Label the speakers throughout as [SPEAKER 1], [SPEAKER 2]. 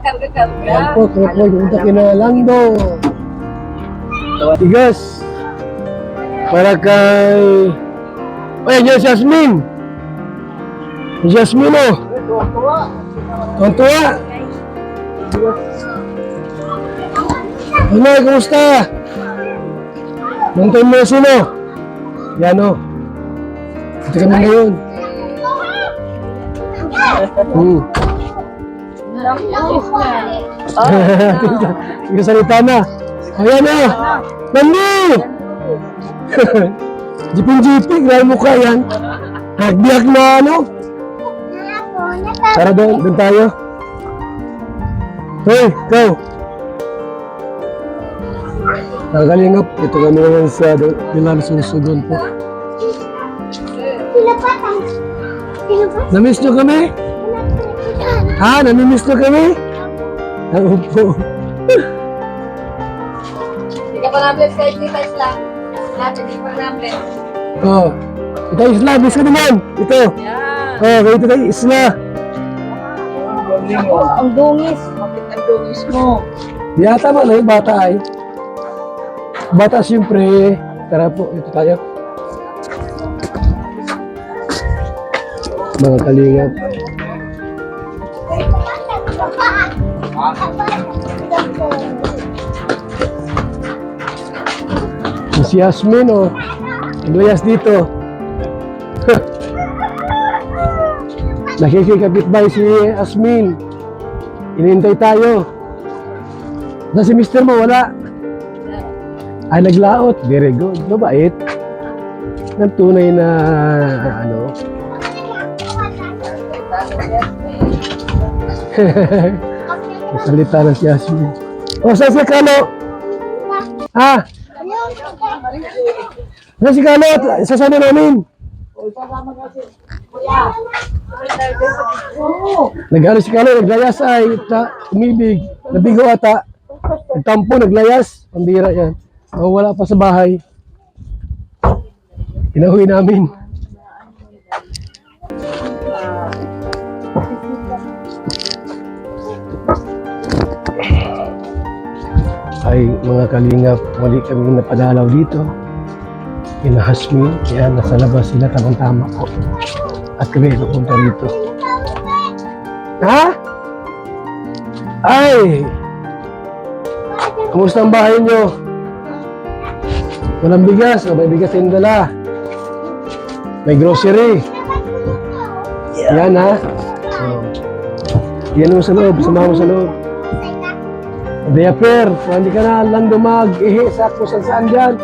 [SPEAKER 1] Karga-karga.
[SPEAKER 2] Yan po, pupunta kina Lando. Tigas. Para kay... Ay, yan si Jasmine. Si Jasmine, oh. Tuwa. Ano, kumusta? Nantay mo sino? Yan, oh. Ito kami ngayon. Sige, salita na. Ayan na. Nandi! Jipin-jipin, grabe mukha yan. Hagbiyak na ano. Tara doon tayo. Hey, ikaw. Nakalingap, ito kami naman sa Pilar Susugon po. Namiss nyo kami? Ha? Namimiss nyo kami? Ako po.
[SPEAKER 1] Hindi ka pa na-bless kahit di pa Islam. Hindi pa na-bless.
[SPEAKER 2] Oh. Ito Isla, miss ka naman. Ito.
[SPEAKER 1] Yan.
[SPEAKER 2] Oh, kayo ito kayo Isla.
[SPEAKER 1] Ang dungis. Bakit ang dungis mo?
[SPEAKER 2] Di ata man eh, bata ay. Bata siyempre. Tara po, ito tayo. Mga kalingap. Si Yasmin, oh. Luyas dito. Nakikikabit ba si Yasmin? Inintay tayo. Na si Mr. mo, wala. Ay, naglaot. Very good. Mabait. Ang tunay na, ano. Salita na si Yasmin. O, saan si Kalo? Ha? Saan si Kalo? Sasama namin. Nag-ano si Kalo, naglayas ay umibig. Nabigo ata. Nagtampo, naglayas. Pambira yan. Wala pa sa bahay. Pinahuwi namin. Ay mga kalingap, muli kami napadalaw dito. Inahasmin, kaya nasa labas sila tamang-tama po. At kami napunta rito. Ha? Ay! Kamusta ang bahay nyo? Walang bigas, o may bigas yung dala. May grocery. Yan ha. Yan mo sa loob, sama mo sa loob. Diaper, kung hindi ka na lang dumag-ihi sa kung saan dyan.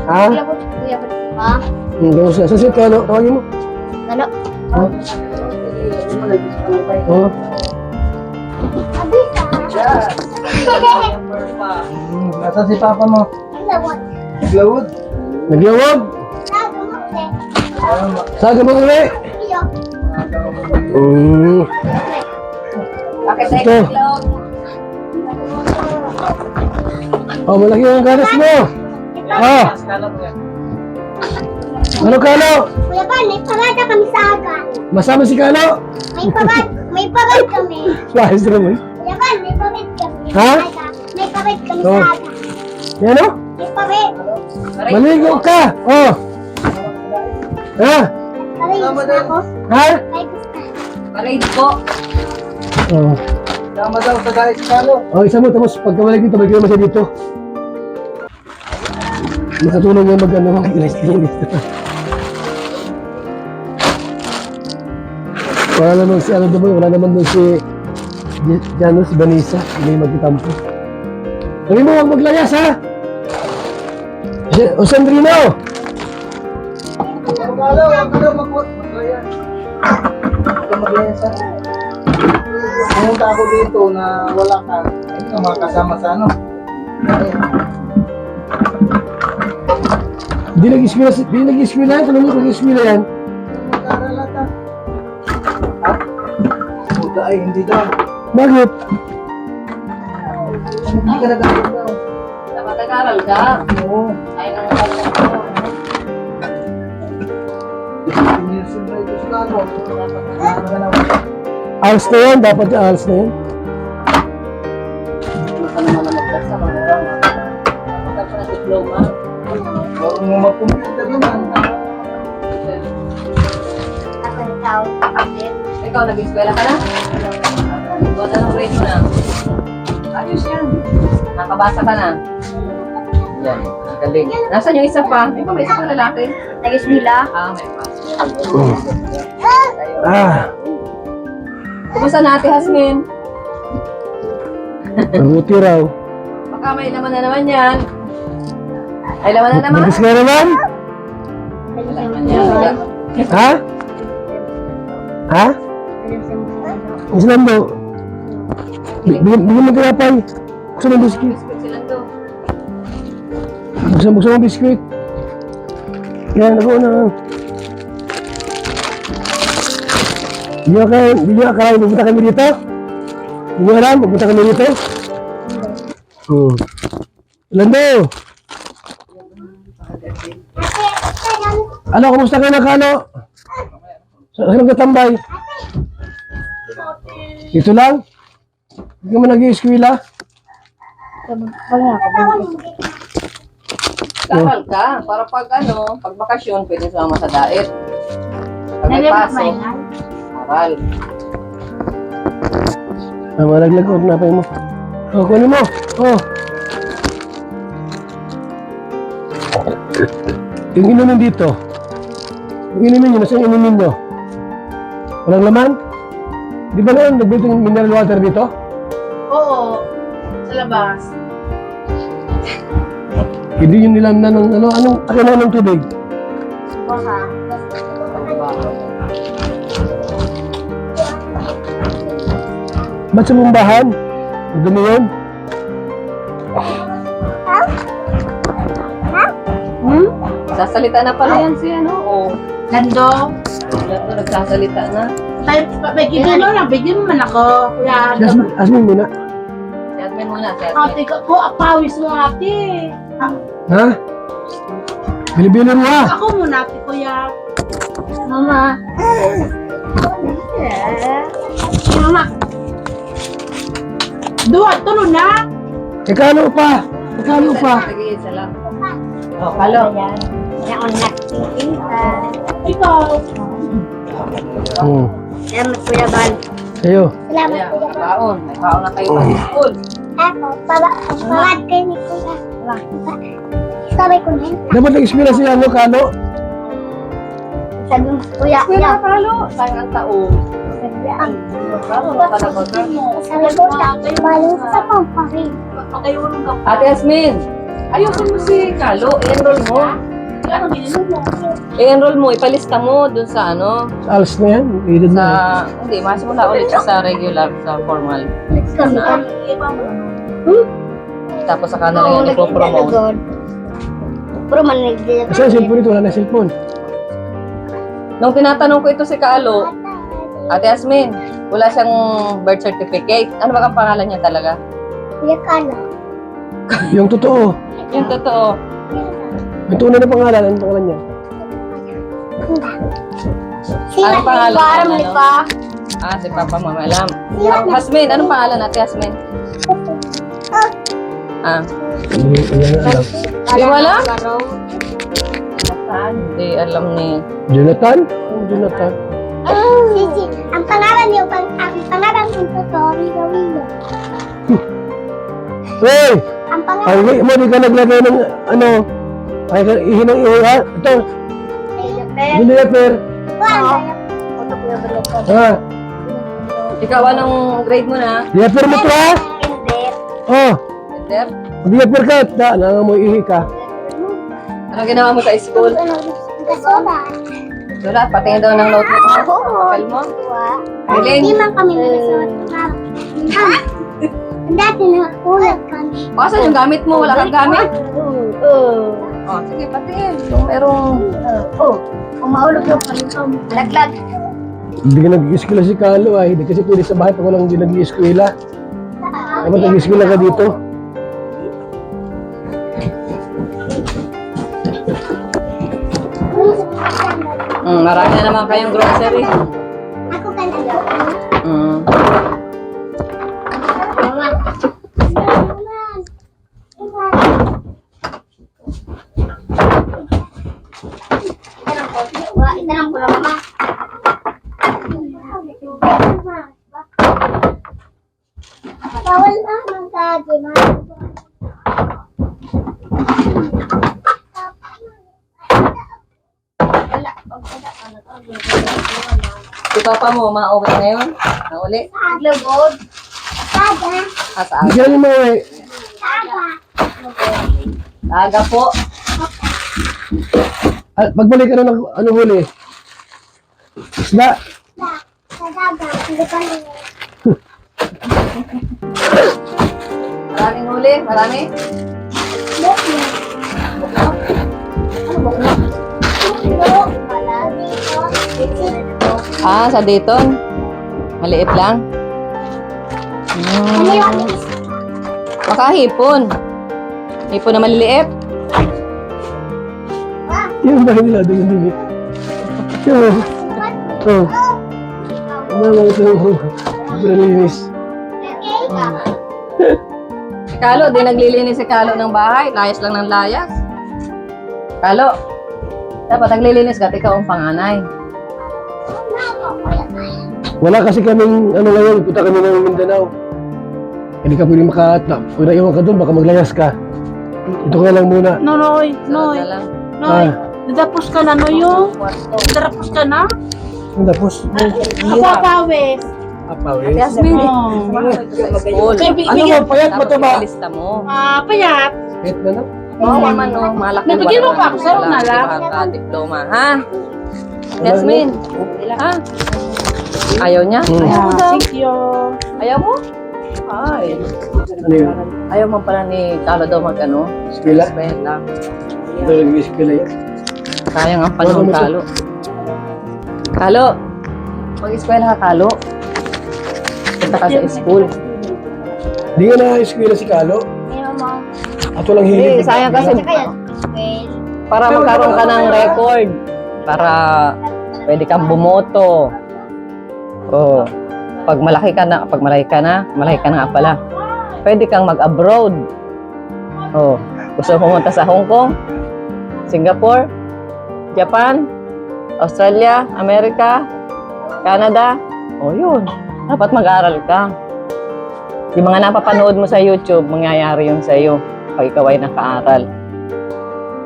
[SPEAKER 2] Ha?
[SPEAKER 1] Kuya ba pa?
[SPEAKER 2] Sa si Kalo, tawagin mo.
[SPEAKER 1] Kalo.
[SPEAKER 2] Oh. Oh.
[SPEAKER 3] Nasaan si Papa mo? Naglawod.
[SPEAKER 2] Naglawag? Saga mo ulit?
[SPEAKER 1] Bakit
[SPEAKER 2] Ito.
[SPEAKER 1] tayo naglaog?
[SPEAKER 2] Oh, malaki yung ganas mo. Oh. Ano Kalo?
[SPEAKER 4] Kuya Ban, may parada kami sa aga.
[SPEAKER 2] Masama si Kalo?
[SPEAKER 4] May parad kami.
[SPEAKER 2] Lahis naman.
[SPEAKER 4] Kuya Ban, may parad kami.
[SPEAKER 2] Ha?
[SPEAKER 4] May parad kami
[SPEAKER 2] Oh.
[SPEAKER 4] sa aga.
[SPEAKER 2] Yan o?
[SPEAKER 4] May parad.
[SPEAKER 2] Maligo ka. Oh. Ha?
[SPEAKER 4] Parade ako.
[SPEAKER 2] Ha?
[SPEAKER 1] Parade po.
[SPEAKER 2] Oh.
[SPEAKER 3] Tama daw sa guys, Kalo.
[SPEAKER 2] Oh, isa mo, tapos pagkabalik dito, balik naman siya dito. Makatulong niya mag-ano, mag-ilis-ilis. Wala naman si ano doon, wala naman doon si Janus, si Vanessa, hindi magkitampo. Sabi mo, huwag maglayas ha! O Sandrino!
[SPEAKER 3] Kalo, maglayan. Maglayan sa... Pumunta ako dito na wala ka. Hindi ka makasama sa ano.
[SPEAKER 2] Hindi nag-eskwela yan, tanong mo kung nag-eskwela yan.
[SPEAKER 3] Mag-aaral ata. Ha? Puta ay hindi daw.
[SPEAKER 2] Bakit?
[SPEAKER 3] Hindi ka nag-aaral daw.
[SPEAKER 1] Dapat nag-aral ka.
[SPEAKER 3] Oo.
[SPEAKER 1] Ay, nangapal ka po.
[SPEAKER 3] Years old na ito si Kalo. Dapat nag-aaral ka naman.
[SPEAKER 2] ALS na yan, dapat yung ALS na yan.
[SPEAKER 1] Baka naman na magbasa, mga rama. Tapos na diploma.
[SPEAKER 3] Huwag mo mag-computer naman.
[SPEAKER 4] Ako ikaw.
[SPEAKER 1] Ikaw, nag-eskwela ka na? Wala nang grade mo na. Ayos yan. Nakabasa ka na. Yan. Galing. Nasaan yung isa pa? Ikaw, may isa pa lalaki.
[SPEAKER 4] Nag-eskwela.
[SPEAKER 1] May pa.
[SPEAKER 2] Ah,
[SPEAKER 1] Kumusta na Ate Hasmin?
[SPEAKER 2] mabuti raw.
[SPEAKER 1] Baka may laman na naman yan. Ay, laman na naman?
[SPEAKER 2] Bagis ka naman?
[SPEAKER 1] Laman yan.
[SPEAKER 2] Ha? Ha? Islam mo. Bigyan mo tinapay. Gusto mo biskuit?
[SPEAKER 1] Biscuit sila to.
[SPEAKER 2] Gusto mo biskuit? Yan, ako na. Hindi nyo akalain, pupunta kami dito? Hindi nyo alam, pupunta kami dito? Lando! Ano, kumusta ka na, Kano? Saan ka tambay? Dito lang? Hindi ka mo nag-i-eskwila?
[SPEAKER 1] Karal ka. Para pag pag bakasyon, pwede sumama sa daet. Pag may pasok, aral.
[SPEAKER 2] Malaglag ko, napay mo. Kunin mo. Yung inumin dito. Yung inumin nyo, nasa yung inumin nyo? Walang laman? Di ba ngayon, nagbili yung mineral water dito?
[SPEAKER 5] Oo, sa labas.
[SPEAKER 2] Hindi yung nilam na ng ano ng tubig?
[SPEAKER 4] Baka.
[SPEAKER 2] Ba't sa bumbahan? Dumi yun?
[SPEAKER 1] Sasalita na pala yan si
[SPEAKER 5] Lando,
[SPEAKER 1] Lando, nagsasalita na.
[SPEAKER 5] tayo, bigyan mo lang, bigyan mo man ako. Kuya,
[SPEAKER 2] Asmin muna.
[SPEAKER 1] Si Admin muna, si Admin.
[SPEAKER 5] ate ko, apawis mo ate.
[SPEAKER 2] Ha? Bilibili mo ha?
[SPEAKER 5] Ako muna ate, kuya.
[SPEAKER 4] Mama.
[SPEAKER 5] Mama. Dua, tulo na.
[SPEAKER 2] Ikano pa? Ikano pa?
[SPEAKER 1] Sige, isa lang. Kalo.
[SPEAKER 4] Yan ang nagtitinta.
[SPEAKER 5] Ikaw.
[SPEAKER 4] Salamat, Kuya Bal.
[SPEAKER 2] Sa'yo.
[SPEAKER 4] Salamat,
[SPEAKER 1] Kaya,
[SPEAKER 4] Kuya
[SPEAKER 1] may
[SPEAKER 4] Bal.
[SPEAKER 1] baon. May baon na kayo sa school.
[SPEAKER 4] Ako, pabad kayo ni Kuya. Sabay ko na yun.
[SPEAKER 2] Dapat nag-experience si Kano?
[SPEAKER 4] Sabi mo, Kuya,
[SPEAKER 1] Kuya, Kalo. Sayang ang taon.
[SPEAKER 4] Ang
[SPEAKER 1] Kalo, nakalabag ka.
[SPEAKER 4] sabi ko, balong sa pamparin.
[SPEAKER 1] Ate Asmin, ayusin mo si Kalo. I-enroll mo. I-enroll mo. Ipalista mo dun sa
[SPEAKER 2] Sa ALS na yan. Edad na.
[SPEAKER 1] hindi, masimula ulit siya sa regular, sa formal. Tapos saka na lang yan ipopromote.
[SPEAKER 4] Puro man nagdila.
[SPEAKER 2] Kasi yung cellphone ito, wala na cellphone.
[SPEAKER 1] Nung tinatanong ko ito si Kalo, Ate Asmin, wala siyang birth certificate. Ano ba ang pangalan niya talaga?
[SPEAKER 4] Kuya Kala.
[SPEAKER 2] Yung totoo.
[SPEAKER 1] Yung totoo.
[SPEAKER 2] Yung tunay na pangalan, anong pangalan niya?
[SPEAKER 1] Ano pangalan
[SPEAKER 4] Parang
[SPEAKER 1] niya,
[SPEAKER 4] ni
[SPEAKER 1] ano?
[SPEAKER 4] pa.
[SPEAKER 1] Si Papa Mama alam. Hasmin, anong pangalan Ate Hasmin?
[SPEAKER 2] Yan na alam.
[SPEAKER 1] Di mo alam? Hindi alam ni...
[SPEAKER 2] Jonathan? Ang Jonathan.
[SPEAKER 4] Sisi, ang pangalan niyo, ang pangalan ng totoo, Rigo Rigo.
[SPEAKER 2] Hey!
[SPEAKER 4] Ang pangalan
[SPEAKER 2] Ay, wait mo, di ka naglagay ng ay, ihinang ha? Ito, Jennifer. Ha?
[SPEAKER 1] Ikaw, anong grade mo na?
[SPEAKER 2] Jennifer mo to ha?
[SPEAKER 4] Hindi.
[SPEAKER 2] Oh,
[SPEAKER 1] Peter?
[SPEAKER 2] Jennifer ka. Nangamoy ihi ka.
[SPEAKER 1] Anong ginawa mo sa school?
[SPEAKER 4] Kasoda.
[SPEAKER 1] Sulat, patingin daw ng notebook mo. Papel mo. Eileen.
[SPEAKER 4] Hindi man kami nagsuot. Dati nakulat kami.
[SPEAKER 1] Asan yung gamit mo? Wala kang gamit? Oh, sige, patingin. Kung merong...
[SPEAKER 4] Umaulog yung kami. Laglag.
[SPEAKER 2] Hindi ka nag-eskwela si Carlo ay. Hindi kasi pwede sa bahay pag walang hindi nag-eskwela. Dapat nag-eskwela ka dito.
[SPEAKER 1] Marami na naman kayong grocery.
[SPEAKER 4] Ako kanila.
[SPEAKER 1] Mm.
[SPEAKER 4] Bawal na magkagi.
[SPEAKER 1] Si Papa mo, mauwi na yun? Nauli?
[SPEAKER 4] Naglugod. Taga.
[SPEAKER 1] Asaan?
[SPEAKER 2] Bigyan mo eh.
[SPEAKER 4] Taga.
[SPEAKER 1] Aga po.
[SPEAKER 2] Pagbalik ka na ng ano huli? Isda.
[SPEAKER 4] Sa daga. Hindi pa rin.
[SPEAKER 1] Maraming huli? Marami?
[SPEAKER 4] Buklo.
[SPEAKER 1] Ano buklo?
[SPEAKER 4] Buklo. Wala dito.
[SPEAKER 1] Ah, sa Dayton? Maliit lang?
[SPEAKER 4] Ano yung is?
[SPEAKER 1] Makahipon. Hipon na maliliit.
[SPEAKER 2] Yung bahay nila doon din eh. Yung, oh. Ano lang ito? Bralinis.
[SPEAKER 1] Si Kalo, di naglilinis si Kalo ng bahay. Layas lang ng layas. Kalo, dapat naglilinis ka, ikaw ang panganay.
[SPEAKER 2] Wala kasi kaming ano ngayon, punta kami ng Mindanao. Hindi ka pwede pag naiwan ka doon, baka maglayas ka. Ito ka lang muna.
[SPEAKER 5] Noy,
[SPEAKER 1] Sunod na lang.
[SPEAKER 5] Noy. Natapos ka na, Noy, yung? Natapos ka na?
[SPEAKER 2] Tapos,
[SPEAKER 5] Kapapawis.
[SPEAKER 2] apawis.
[SPEAKER 1] Yasmin,
[SPEAKER 5] Oh.
[SPEAKER 1] school.
[SPEAKER 2] Ano mo, payat mo to ba?
[SPEAKER 1] Lista mo.
[SPEAKER 5] Payat.
[SPEAKER 2] Kahit na na.
[SPEAKER 1] Oo, man, oh, malaki.
[SPEAKER 5] Nabigyan mo pa ako, sa'yo na lang.
[SPEAKER 1] Diploma, ha? Yasmin, ha? Ayaw niya? Ayaw mo daw.
[SPEAKER 5] Thank you.
[SPEAKER 1] Ayaw mo? Ay.
[SPEAKER 2] Ano yun?
[SPEAKER 1] Ayaw mo pala ni Kalo daw mag-ano?
[SPEAKER 2] Eskwela?
[SPEAKER 1] Eskwela.
[SPEAKER 2] Ito nag-eskwela yan.
[SPEAKER 1] Sayang ang panahon,
[SPEAKER 2] Ano mo
[SPEAKER 1] Kalo. Kalo, mag-eskwela ka, Kalo. Punta ka sa school.
[SPEAKER 2] Hindi nga na-eskwela si Kalo. At walang
[SPEAKER 1] Hindi,
[SPEAKER 2] hilig.
[SPEAKER 1] sayang kasi para magkaroon ka ng record. Para pwede kang bumoto. Oh, pag malaki ka na nga pala. Pwede kang mag-abroad. Oh, gusto mo pumunta sa Hong Kong, Singapore, Japan, Australia, America, Canada. Oh, yun. Dapat mag-aral ka. Yung mga napapanood mo sa YouTube, mangyayari yun sa iyo pag ikaw ay nakaaral.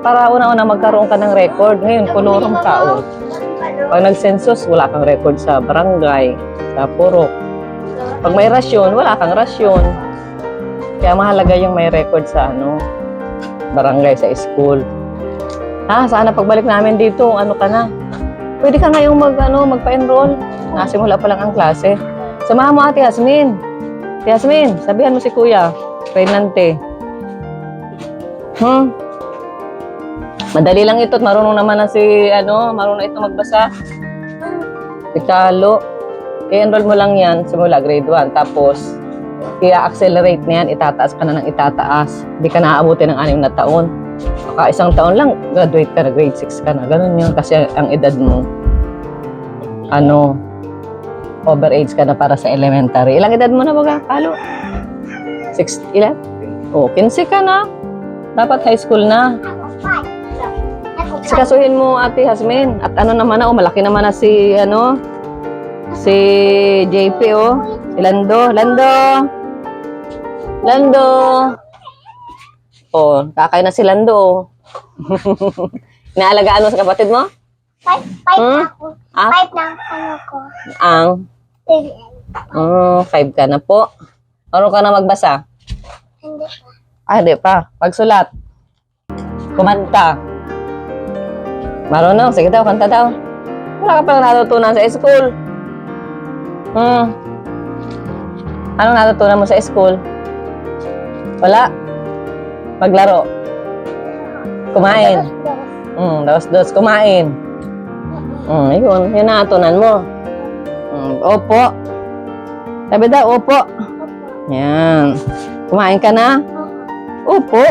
[SPEAKER 1] Para una-una magkaroon ka ng record. Ngayon, kulurong ka. Oh. Pag nag-census, wala kang record sa barangay, sa purok. Pag may rasyon, wala kang rasyon. Kaya mahalaga yung may record sa barangay, sa school. Sana pagbalik namin dito, ano ka na? Pwede ka ngayong magpa-enroll. Nasimula pa lang ang klase. Samahan mo Ate Yasmin. Ate Yasmin, sabihan mo si Kuya. Pregnante. Madali lang ito at marunong naman na marunong ito magbasa. Si Kalo, i-enroll mo lang yan simula grade 1. Tapos, i-accelerate na yan, itataas ka na ng itataas. Hindi ka naaabutin ng 6 na taon. Baka 1 taon lang, graduate ka na, grade 6 ka na. Ganun yun kasi ang edad mo, overage ka na para sa elementary. Ilang edad mo na ba, Kalo? 11? Oh, 15 ka na. Dapat high school na. Sikasuhin mo Ate Yasmin. At naman malaki naman na si JP si Lando. Oh, kakay na si Lando. Inaalagaan mo sa kapatid mo?
[SPEAKER 4] 5 na ako.
[SPEAKER 1] Ah?
[SPEAKER 4] 5 na ano ko.
[SPEAKER 1] Ang 5 ka na po. Marunong ka na magbasa?
[SPEAKER 4] Hindi pa.
[SPEAKER 1] Hindi pa. Pagsulat. Kumanta. Marunong. Sige daw, kanta daw. Wala ka pala natutunan sa school. Anong natutunan mo sa school? Wala. Maglaro. Kumain. Dos. Kumain. Yun natutunan mo. Opo. Sabi daw, opo. Yan. Kumain ka na? Opo.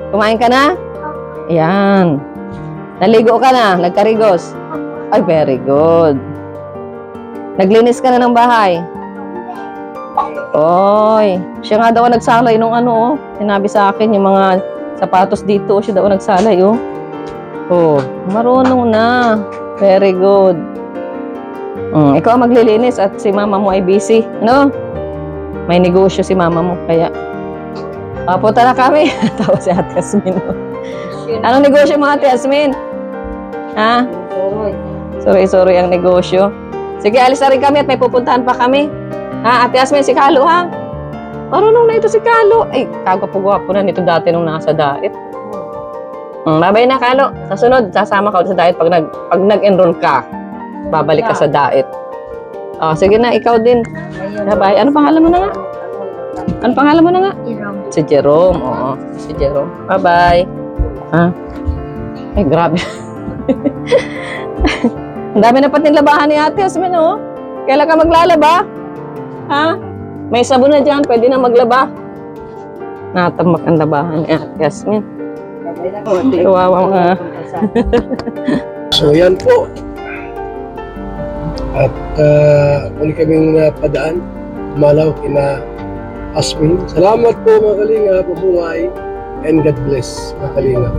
[SPEAKER 1] Kumain ka na? Yan. Naligo ka na? Nagkarigos? Ay, very good. Naglinis ka na ng bahay? Oy, siya nga daw nagsalay nung sinabi sa akin yung mga sapatos dito, siya daw nagsalay, Oh, marunong na. Very good. Ikaw ang maglilinis at si mama mo ay busy, no? May negosyo si mama mo, kaya punta na kami. Tawa si Ate Yasmin. Anong negosyo mo, Ate Yasmin? Ha? Sorry ang negosyo. Sige, alis na rin kami at may pupuntahan pa kami. Ha, Ate Yasmin, si Kalo, ha? Marunong na ito si Kalo. Ay, kagwapo-gwapo na nito dati nung nasa diet. Babay na, Kalo. Sa sunod, sasama ka ulit sa diet pag nag-enroll ka. Babalik ka sa diet. Sige na, ikaw din. Bye. Ano pangalan mo na nga? Ano pangalan mo na nga? Si Jerome. Oo, si Jerome. Bye-bye. Ha? Ay, grabe. Ang dami na pati labahan ni Ate Yasmin, oh. Kailan ka maglalaba? Ha? May sabon na dyan, pwede na maglaba. Natamak ang labahan ni Ate Yasmin. Kawawa nga.
[SPEAKER 2] So yan po. At muli kaming napadaan, malaw kina Asmin. Salamat po mga kalinga, mabuhay, and God bless mga kalinga.